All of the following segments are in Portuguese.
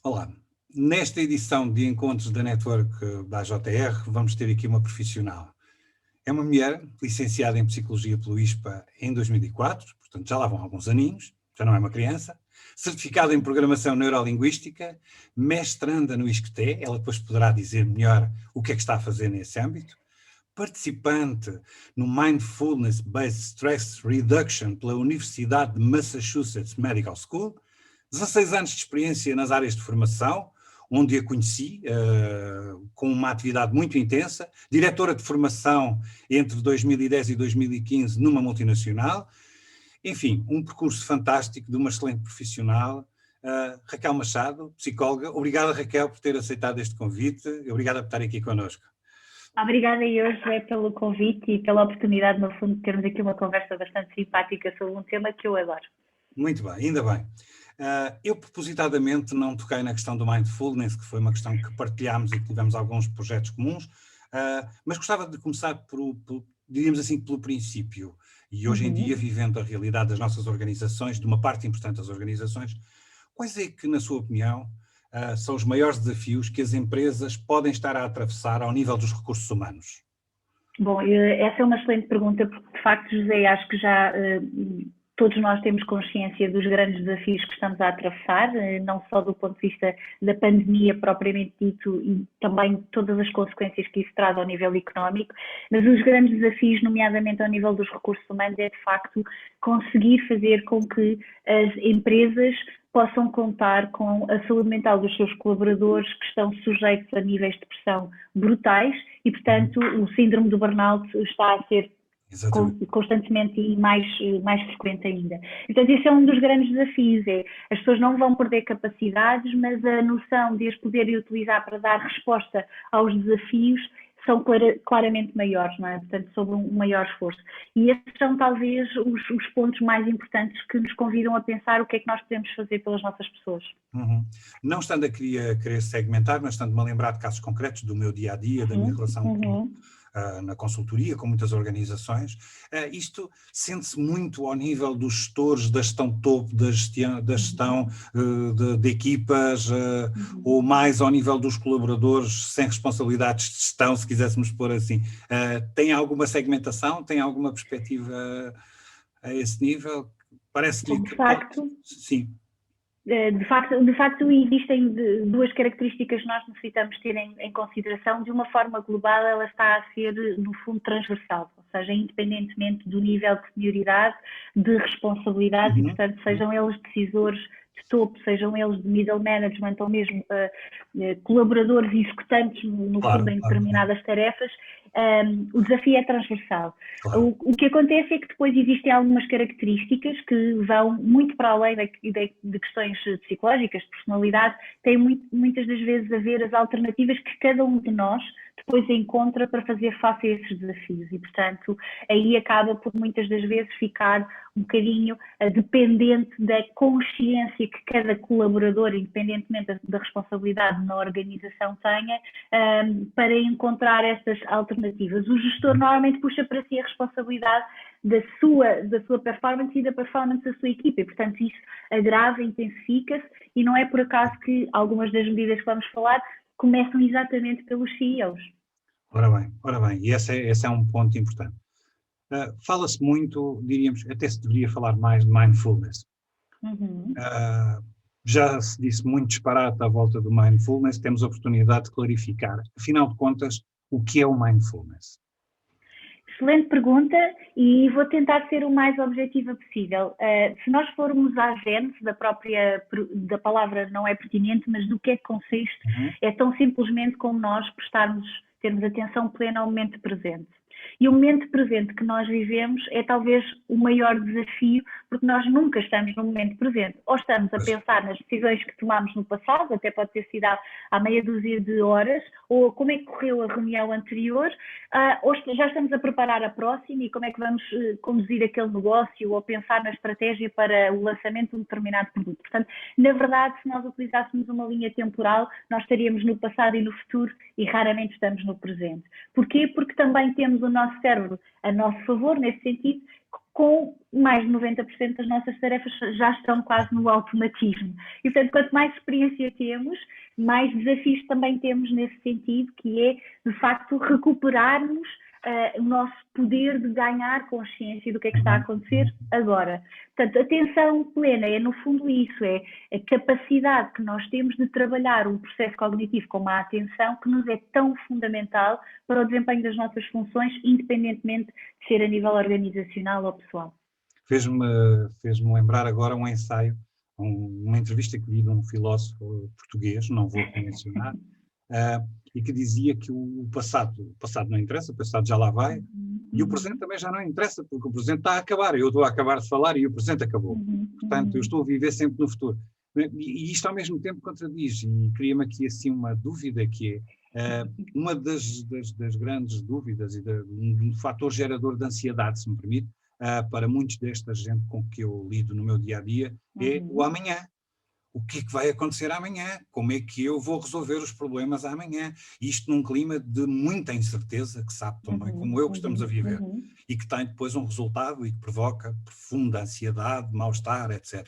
Olá, nesta edição de encontros da Network da AJR, vamos ter aqui uma profissional. É uma mulher licenciada em Psicologia pelo ISPA em 2004, portanto já lá vão alguns aninhos, já não é uma criança, certificada em Programação Neurolinguística, mestranda no ISCTE, ela depois poderá dizer melhor o que é que está a fazer nesse âmbito, participante no Mindfulness Based Stress Reduction pela Universidade de Massachusetts Medical School, 16 anos de experiência nas áreas de formação, onde a conheci, com uma atividade muito intensa, diretora de formação entre 2010 e 2015 numa multinacional, enfim, um percurso fantástico de uma excelente profissional. Raquel Machado, psicóloga, obrigada Raquel por ter aceitado este convite, obrigada por estar aqui connosco. Obrigada eu, José, pelo convite e pela oportunidade, no fundo, de termos aqui uma conversa bastante simpática sobre um tema que eu adoro. Muito bem, ainda bem. Eu propositadamente não toquei na questão do mindfulness, que foi uma questão que partilhámos e que tivemos alguns projetos comuns, mas gostava de começar diríamos assim, pelo princípio. E hoje em dia, vivendo a realidade das nossas organizações, de uma parte importante das organizações, quais é que, na sua opinião, são os maiores desafios que as empresas podem estar a atravessar ao nível dos recursos humanos? Bom, essa é uma excelente pergunta, porque de facto, José, acho que já todos nós temos consciência dos grandes desafios que estamos a atravessar, não só do ponto de vista da pandemia propriamente dito e também todas as consequências que isso traz ao nível económico, mas os grandes desafios, nomeadamente ao nível dos recursos humanos, é de facto conseguir fazer com que as empresas possam contar com a saúde mental dos seus colaboradores que estão sujeitos a níveis de pressão brutais e, portanto, o síndrome do burnout está a ser constantemente e mais frequente ainda. Portanto, esse é um dos grandes desafios, as pessoas não vão perder capacidades, mas a noção de as poderem utilizar para dar resposta aos desafios são claramente maiores, não é? Portanto, sob um maior esforço. E esses são talvez os pontos mais importantes que nos convidam a pensar o que é que nós podemos fazer pelas nossas pessoas. Não estando a querer segmentar, mas estando-me a lembrar de casos concretos do meu dia-a-dia, da minha relação na consultoria, com muitas organizações, isto sente-se muito ao nível dos gestores da gestão topo, da gestão de equipas, ou mais ao nível dos colaboradores sem responsabilidades de gestão, se quiséssemos pôr assim. Tem alguma segmentação? Tem alguma perspectiva a esse nível? Parece-lhe que facto, sim. De facto, existem duas características que nós necessitamos ter em consideração. De uma forma global, ela está a ser, no fundo, transversal, ou seja, independentemente do nível de senioridade, de responsabilidade, e, portanto, sejam eles decisores de topo, sejam eles de middle management ou mesmo colaboradores executantes, no fundo, em determinadas tarefas, o desafio é transversal. Claro. O que acontece é que depois existem algumas características que vão muito para além de questões psicológicas, de personalidade, têm muitas das vezes a ver as alternativas que cada um de nós depois encontra para fazer face a esses desafios e, portanto, aí acaba por muitas das vezes ficar um bocadinho dependente da consciência que cada colaborador, independentemente da responsabilidade na organização tenha, para encontrar essas alternativas. O gestor normalmente puxa para si a responsabilidade da sua performance e da performance da sua equipa e, portanto, isso agrava, intensifica-se e não é por acaso que algumas das medidas que vamos falar começam exatamente pelos CEOs. Ora bem, e esse é um ponto importante. Fala-se muito, diríamos, até se deveria falar mais de mindfulness. Já se disse muito disparate à volta do mindfulness, temos a oportunidade de clarificar, afinal de contas, o que é o mindfulness? Excelente pergunta e vou tentar ser o mais objetiva possível. Se nós formos à gênese da palavra, não é pertinente, mas do que é que consiste, é tão simplesmente como nós termos atenção plena ao momento presente. E o momento presente que nós vivemos é talvez o maior desafio, porque nós nunca estamos no momento presente. Ou estamos a pensar nas decisões que tomámos no passado, até pode ter sido há meia dúzia de horas, ou como é que correu a reunião anterior, ou já estamos a preparar a próxima e como é que vamos conduzir aquele negócio, ou pensar na estratégia para o lançamento de um determinado produto. Portanto, na verdade, se nós utilizássemos uma linha temporal, nós estaríamos no passado e no futuro e raramente estamos no presente. Porquê? Porque também temos o nosso cérebro a nosso favor, nesse sentido, com mais de 90% das nossas tarefas já estão quase no automatismo. E, portanto, quanto mais experiência temos, mais desafios também temos nesse sentido, que é, de facto, recuperarmos o nosso poder de ganhar consciência do que é que está a acontecer agora. Portanto, atenção plena é, no fundo, isso, é a capacidade que nós temos de trabalhar um processo cognitivo como a atenção, que nos é tão fundamental para o desempenho das nossas funções, independentemente de ser a nível organizacional ou pessoal. Fez-me lembrar agora um ensaio, uma entrevista que vi de um filósofo português, não vou mencionar, e que dizia que o passado não interessa, o passado já lá vai, e o presente também já não interessa, porque o presente está a acabar, eu estou a acabar de falar e o presente acabou. Portanto, eu estou a viver sempre no futuro. E isto ao mesmo tempo contradiz, e cria-me aqui assim uma dúvida que é, uma das grandes dúvidas e um fator gerador de ansiedade, se me permite, para muitos desta gente com que eu lido no meu dia-a-dia, é o amanhã. O que é que vai acontecer amanhã? Como é que eu vou resolver os problemas amanhã? Isto num clima de muita incerteza, que sabe tão bem como eu que estamos a viver, e que tem depois um resultado e que provoca profunda ansiedade, mal-estar, etc.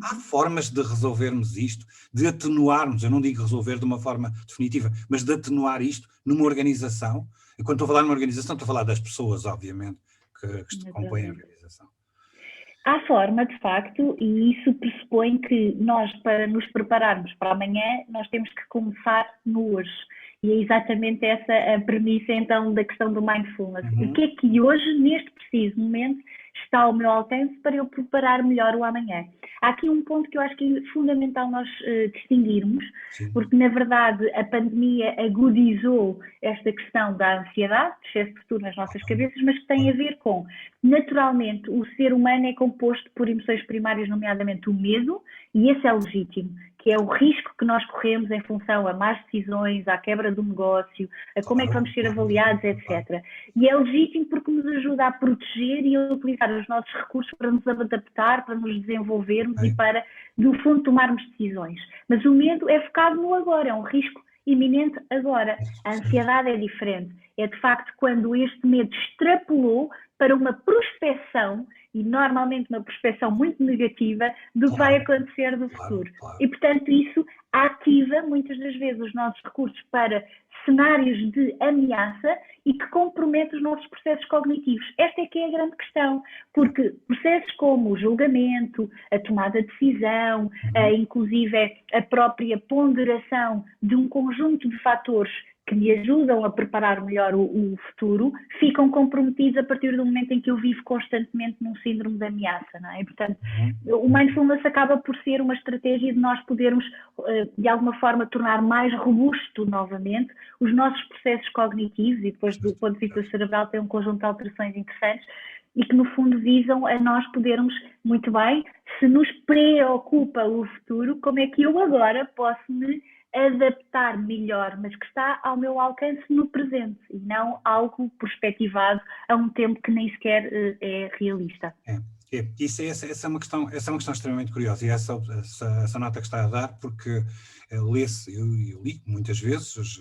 Há formas de resolvermos isto, de atenuarmos, eu não digo resolver de uma forma definitiva, mas de atenuar isto numa organização. E quando estou a falar numa organização, estou a falar das pessoas, obviamente, que compõem a organização. Há forma, de facto, e isso pressupõe que nós, para nos prepararmos para amanhã, nós temos que começar no hoje. E é exatamente essa a premissa, então, da questão do mindfulness. O que é que hoje, neste preciso momento, está ao meu alcance para eu preparar melhor o amanhã? Há aqui um ponto que eu acho que é fundamental nós distinguirmos, porque, na verdade, a pandemia agudizou esta questão da ansiedade, de excesso de futuro nas nossas cabeças, mas que tem a ver com, naturalmente, o ser humano é composto por emoções primárias, nomeadamente o medo, e esse é legítimo, que é o risco que nós corremos em função a más decisões, à quebra do negócio, a como é que vamos ser avaliados, etc. E é legítimo porque nos ajuda a proteger e a utilizar os nossos recursos para nos adaptar, para nos desenvolvermos e para, no fundo, tomarmos decisões. Mas o medo é focado no agora, é um risco iminente agora. A ansiedade é diferente. É, de facto, quando este medo extrapolou para uma prospeção, e normalmente uma prospeção muito negativa, do que vai acontecer no futuro. E, portanto, isso ativa, muitas das vezes, os nossos recursos para cenários de ameaça e que compromete os nossos processos cognitivos. Esta é que é a grande questão, porque processos como o julgamento, a tomada de decisão, inclusive a própria ponderação de um conjunto de fatores que me ajudam a preparar melhor o futuro, ficam comprometidos a partir do momento em que eu vivo constantemente num síndrome de ameaça, não é? E, portanto, o mindfulness acaba por ser uma estratégia de nós podermos, de alguma forma, tornar mais robusto novamente os nossos processos cognitivos, e depois, do ponto de vista cerebral, tem um conjunto de alterações interessantes, e que, no fundo, visam a nós podermos, muito bem, se nos preocupa o futuro, como é que eu agora posso me adaptar melhor, mas que está ao meu alcance no presente e não algo perspectivado a um tempo que nem sequer é realista. Essa é uma questão extremamente curiosa, e essa nota que está a dar, porque lê-se, eu li muitas vezes,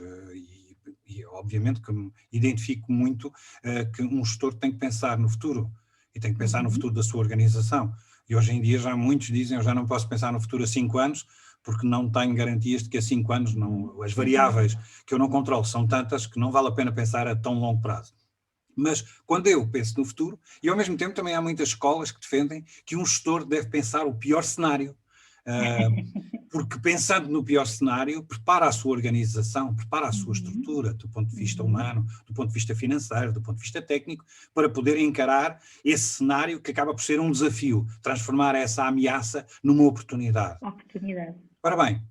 e obviamente que me identifico muito que um gestor tem que pensar no futuro, e tem que pensar no futuro da sua organização. E hoje em dia já muitos dizem, eu já não posso pensar no futuro a 5 anos, porque não tenho garantias de que a 5 anos, as variáveis que eu não controlo são tantas que não vale a pena pensar a tão longo prazo. Mas quando eu penso no futuro, e ao mesmo tempo também há muitas escolas que defendem que um gestor deve pensar o pior cenário, porque pensando no pior cenário, prepara a sua organização, prepara a sua estrutura, do ponto de vista humano, do ponto de vista financeiro, do ponto de vista técnico, para poder encarar esse cenário que acaba por ser um desafio, transformar essa ameaça numa oportunidade. Ora bem,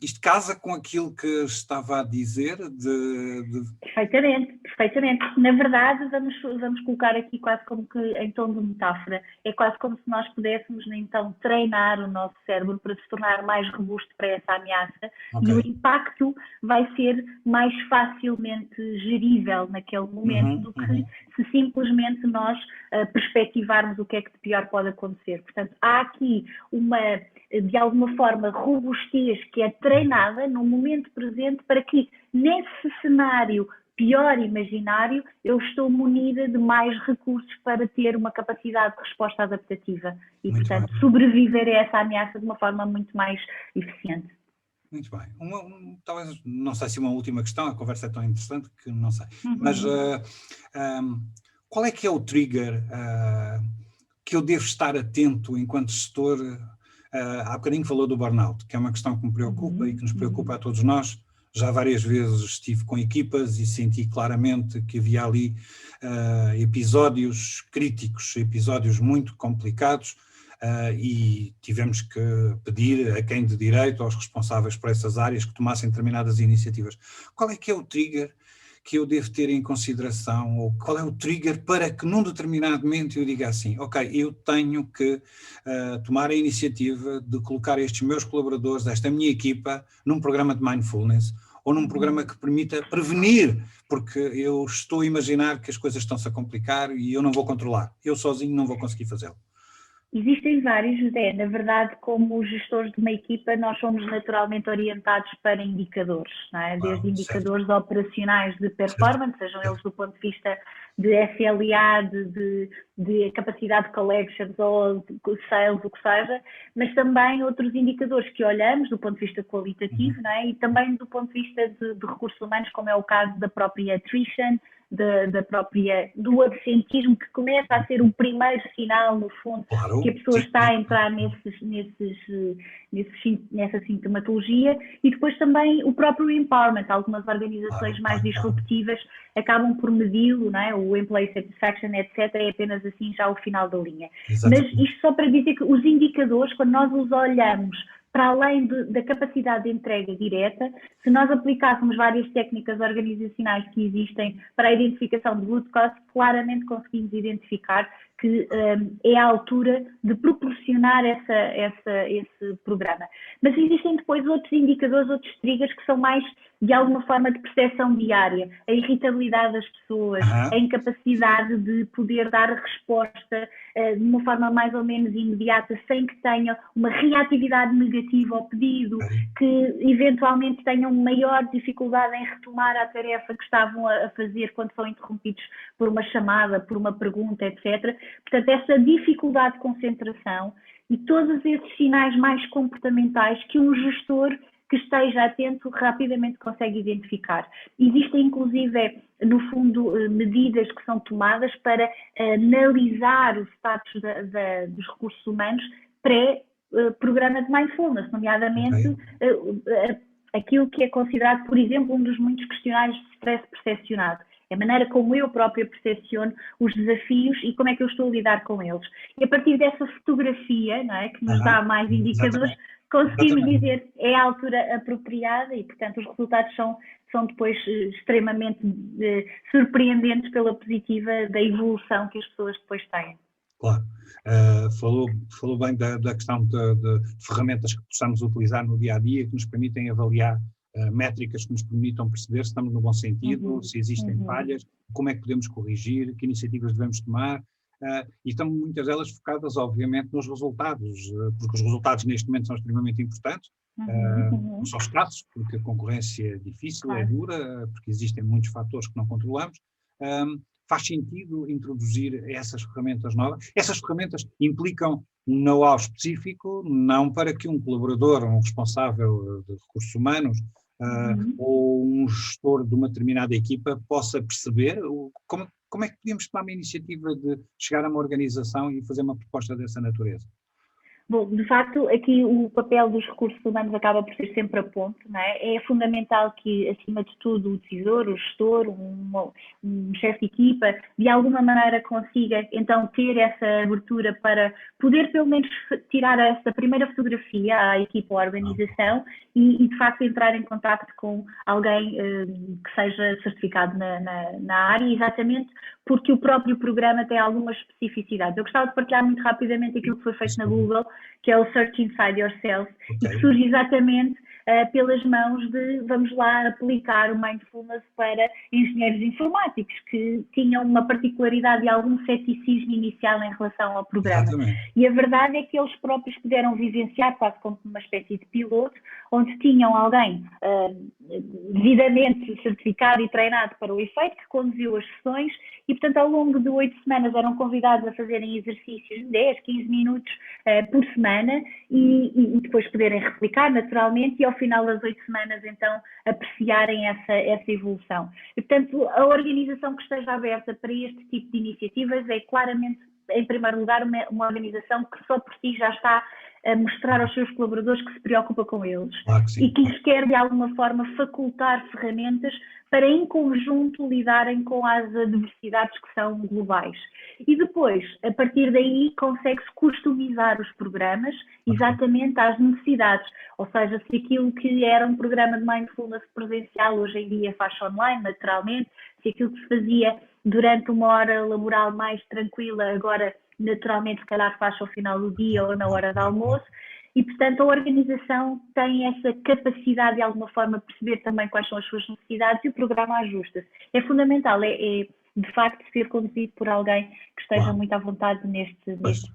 isto casa com aquilo que estava a dizer Perfeitamente. Na verdade, vamos colocar aqui quase como que em tom de metáfora. É quase como se nós pudéssemos, então, treinar o nosso cérebro para se tornar mais robusto para essa ameaça, e o impacto vai ser mais facilmente gerível naquele momento do que se simplesmente nós perspectivarmos o que é que de pior pode acontecer. Portanto, há aqui de alguma forma, robustez que é treinada no momento presente para que, nesse cenário pior imaginário, eu estou munida de mais recursos para ter uma capacidade de resposta adaptativa e, Muito portanto, bem. sobreviver a essa ameaça de uma forma muito mais eficiente. Muito bem. Talvez, não sei se uma última questão, a conversa é tão interessante que não sei. Mas qual é que é o trigger que eu devo estar atento enquanto gestor? Há bocadinho falou do burnout, que é uma questão que me preocupa e que nos preocupa a todos nós. Já várias vezes estive com equipas e senti claramente que havia ali episódios críticos, episódios muito complicados, e tivemos que pedir a quem de direito, aos responsáveis por essas áreas, que tomassem determinadas iniciativas. Qual é que é o trigger que eu devo ter em consideração, ou qual é o trigger para que num determinado momento eu diga assim, ok, eu tenho que tomar a iniciativa de colocar estes meus colaboradores, esta minha equipa, num programa de mindfulness, ou num programa que permita prevenir, porque eu estou a imaginar que as coisas estão-se a complicar e eu não vou controlar, eu sozinho não vou conseguir fazê-lo. Existem vários, José. Na verdade, como gestores de uma equipa, nós somos naturalmente orientados para indicadores, não é? Desde indicadores operacionais de performance, sejam eles do ponto de vista de SLA, de capacidade de collections ou de sales, o que seja, mas também outros indicadores que olhamos do ponto de vista qualitativo, não é? E também do ponto de vista de recursos humanos, como é o caso da própria attrition, do absentismo, que começa a ser o primeiro sinal, no fundo, claro, que a pessoa está a entrar nessa sintomatologia, e depois também o próprio empowerment. Algumas organizações mais disruptivas acabam por medi-lo, não é? O employee satisfaction, etc., é apenas assim já o final da linha. Exatamente. Mas isto só para dizer que os indicadores, quando nós os olhamos para além da capacidade de entrega direta, se nós aplicássemos várias técnicas organizacionais que existem para a identificação de root cause, claramente conseguimos identificar que é a altura de proporcionar esse programa. Mas existem depois outros indicadores, outros triggers que são mais, de alguma forma, de percepção diária. A irritabilidade das pessoas, a incapacidade de poder dar resposta de uma forma mais ou menos imediata, sem que tenham uma reatividade negativa ao pedido, que eventualmente tenham maior dificuldade em retomar a tarefa que estavam a fazer quando são interrompidos por uma chamada, por uma pergunta, etc. Portanto, essa dificuldade de concentração e todos esses sinais mais comportamentais que um gestor que esteja atento rapidamente consegue identificar. Existem, inclusive, no fundo, medidas que são tomadas para analisar o status dos recursos humanos pré-programa de mindfulness, nomeadamente aquilo que é considerado, por exemplo, um dos muitos questionários de stress percepcionado. É a maneira como eu própria percepciono os desafios e como é que eu estou a lidar com eles. E a partir dessa fotografia, não é, que nos dá mais indicadores, conseguimos dizer é a altura apropriada e, portanto, os resultados são depois extremamente surpreendentes pela positiva da evolução que as pessoas depois têm. Claro. Falou bem da questão de ferramentas que possamos utilizar no dia-a-dia que nos permitem avaliar métricas que nos permitam perceber se estamos no bom sentido, se existem falhas, como é que podemos corrigir, que iniciativas devemos tomar, e estão muitas delas focadas, obviamente, nos resultados, porque os resultados neste momento são extremamente importantes, não são escassos, porque a concorrência é difícil, é dura, porque existem muitos fatores que não controlamos. Faz sentido introduzir essas ferramentas novas? Essas ferramentas implicam um know-how específico, não para que um colaborador, um responsável de recursos humanos ou um gestor de uma determinada equipa possa perceber como é que podíamos tomar uma iniciativa de chegar a uma organização e fazer uma proposta dessa natureza? Bom, de facto, aqui o papel dos recursos humanos acaba por ser sempre a ponte, não é? É fundamental que, acima de tudo, o decisor, o gestor, um chefe de equipa, de alguma maneira consiga, então, ter essa abertura para poder, pelo menos, tirar essa primeira fotografia à equipa ou à organização e de facto, entrar em contacto com alguém que seja certificado na área, exatamente porque o próprio programa tem algumas especificidades. Eu gostava de partilhar muito rapidamente aquilo que foi feito na Google, que é o Search Inside Yourself, e que surge exatamente pelas mãos de, vamos lá, aplicar o mindfulness para engenheiros informáticos, que tinham uma particularidade e algum ceticismo inicial em relação ao programa. Exatamente. E a verdade é que eles próprios puderam vivenciar, quase como uma espécie de piloto, onde tinham alguém devidamente certificado e treinado para o efeito, que conduziu as sessões e, portanto, ao longo de 8 semanas eram convidados a fazerem exercícios de 10, 15 minutos por semana e depois poderem replicar naturalmente e ao final das 8 semanas, então, apreciarem essa evolução. E, portanto, a organização que esteja aberta para este tipo de iniciativas é claramente, em primeiro lugar, uma organização que só por si já está a mostrar aos seus colaboradores que se preocupa com eles e que lhes quer de alguma forma facultar ferramentas para em conjunto lidarem com as adversidades que são globais. E depois, a partir daí, consegue-se customizar os programas exatamente às necessidades, ou seja, se aquilo que era um programa de mindfulness presencial hoje em dia faz online, naturalmente, se aquilo que se fazia durante uma hora laboral mais tranquila agora naturalmente se calhar faz ao final do dia ou na hora do almoço e, portanto, a organização tem essa capacidade de alguma forma perceber também quais são as suas necessidades e o programa ajusta-se. É fundamental, é de facto ser conduzido por alguém que esteja muito à vontade neste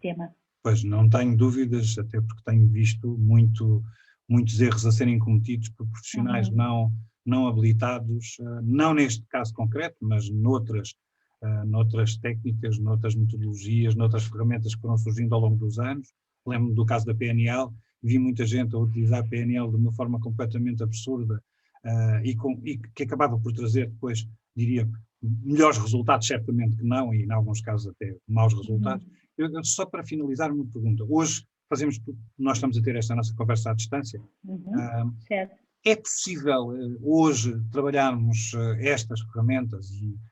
tema. Pois, não tenho dúvidas, até porque tenho visto muitos erros a serem cometidos por profissionais não habilitados, não neste caso concreto, mas noutras técnicas, noutras metodologias, noutras ferramentas que foram surgindo ao longo dos anos. Lembro-me do caso da PNL, vi muita gente a utilizar a PNL de uma forma completamente absurda e que acabava por trazer depois, diria, melhores resultados, certamente que não, e em alguns casos até maus resultados. Só para finalizar uma pergunta, hoje nós estamos a ter esta nossa conversa à distância. Certo. É possível hoje trabalharmos estas ferramentas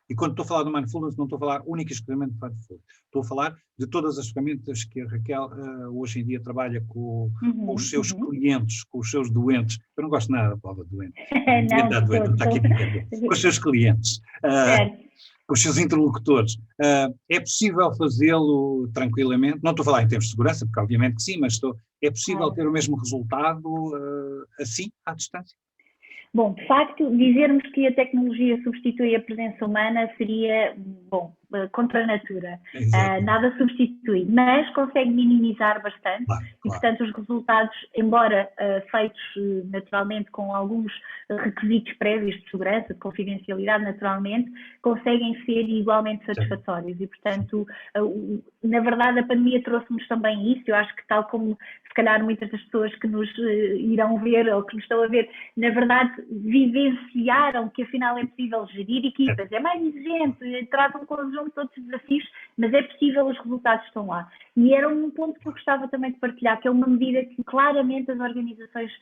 e quando estou a falar do Mindfulness não estou a falar única e exclusivamente de Mindfulness, estou a falar de todas as ferramentas que a Raquel hoje em dia trabalha com os seus clientes, com os seus doentes. Eu não gosto nada da palavra doente. Ninguém está doente, não está aqui ninguém. Com os seus clientes, com os seus interlocutores. É possível fazê-lo tranquilamente? Não estou a falar em termos de segurança, porque obviamente que sim, mas é possível ter o mesmo resultado assim, à distância? Bom, de facto, dizermos que a tecnologia substitui a presença humana seria, contra a natura. Nada substitui, mas consegue minimizar bastante e, portanto, os resultados, embora feitos naturalmente com alguns requisitos prévios de segurança, de confidencialidade naturalmente, conseguem ser igualmente satisfatórios e, portanto, na verdade a pandemia trouxe-nos também isso. Eu acho que tal como se calhar muitas das pessoas que nos irão ver ou que nos estão a ver, na verdade vivenciaram que afinal é possível gerir equipas, é mais exigente, traz um conjunto de todos os desafios, mas é possível, os resultados estão lá. E era um ponto que eu gostava também de partilhar, que é uma medida que claramente as organizações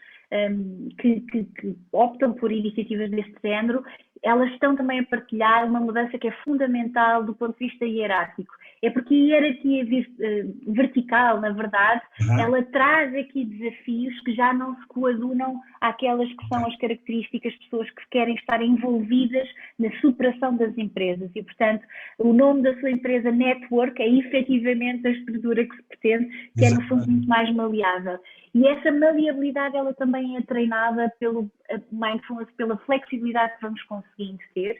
que optam por iniciativas deste género, elas estão também a partilhar uma mudança que é fundamental do ponto de vista hierárquico. É porque a hierarquia vertical, na verdade, ela traz aqui desafios que já não se coadunam àquelas que são as características de pessoas que querem estar envolvidas na superação das empresas. E, portanto, o nome da sua empresa, Network, é efetivamente a estrutura que se pretende, que é, no fundo, muito mais maleável. E essa maleabilidade, ela também é treinada pelo mindfulness, pela flexibilidade que vamos conseguindo ter.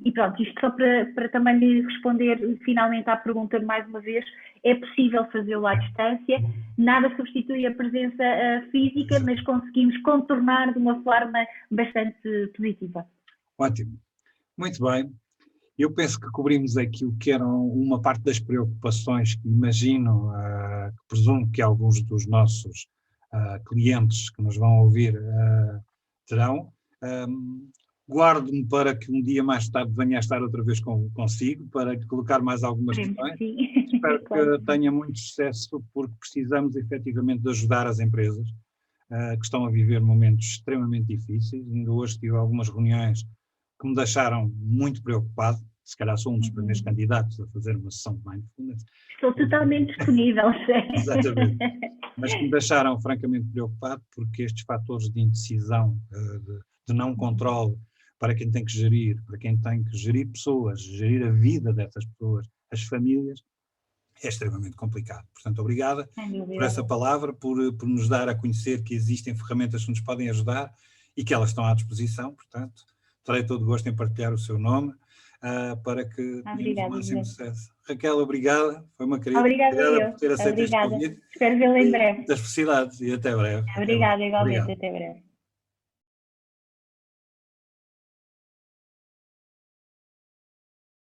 E pronto, isto só para também lhe responder finalmente à pergunta mais uma vez, é possível fazê-lo à distância, nada substitui a presença física, mas conseguimos contornar de uma forma bastante positiva. Ótimo, muito bem. Eu penso que cobrimos aqui o que eram uma parte das preocupações que imagino, que presumo que alguns dos nossos clientes que nos vão ouvir terão. Guardo-me para que um dia mais tarde venha a estar outra vez consigo, para colocar mais algumas questões. Espero que tenha muito sucesso, porque precisamos efetivamente de ajudar as empresas que estão a viver momentos extremamente difíceis. Ainda hoje tive algumas reuniões que me deixaram muito preocupado. Se calhar sou um dos primeiros candidatos a fazer uma sessão de mindfulness. Estou totalmente disponível. Exatamente. Mas que me deixaram francamente preocupado, porque estes fatores de indecisão, de não controle, para quem tem que gerir pessoas, gerir a vida dessas pessoas, as famílias, é extremamente complicado. Portanto, obrigada por essa palavra, por nos dar a conhecer que existem ferramentas que nos podem ajudar e que elas estão à disposição. Portanto, terei todo o gosto em partilhar o seu nome para que tenhamos o máximo sucesso. Raquel, obrigada. Foi uma querida. Obrigada por ter aceito este convite. Espero vê-la em breve. Muitas felicidades e até breve. Obrigada, igualmente. Até breve.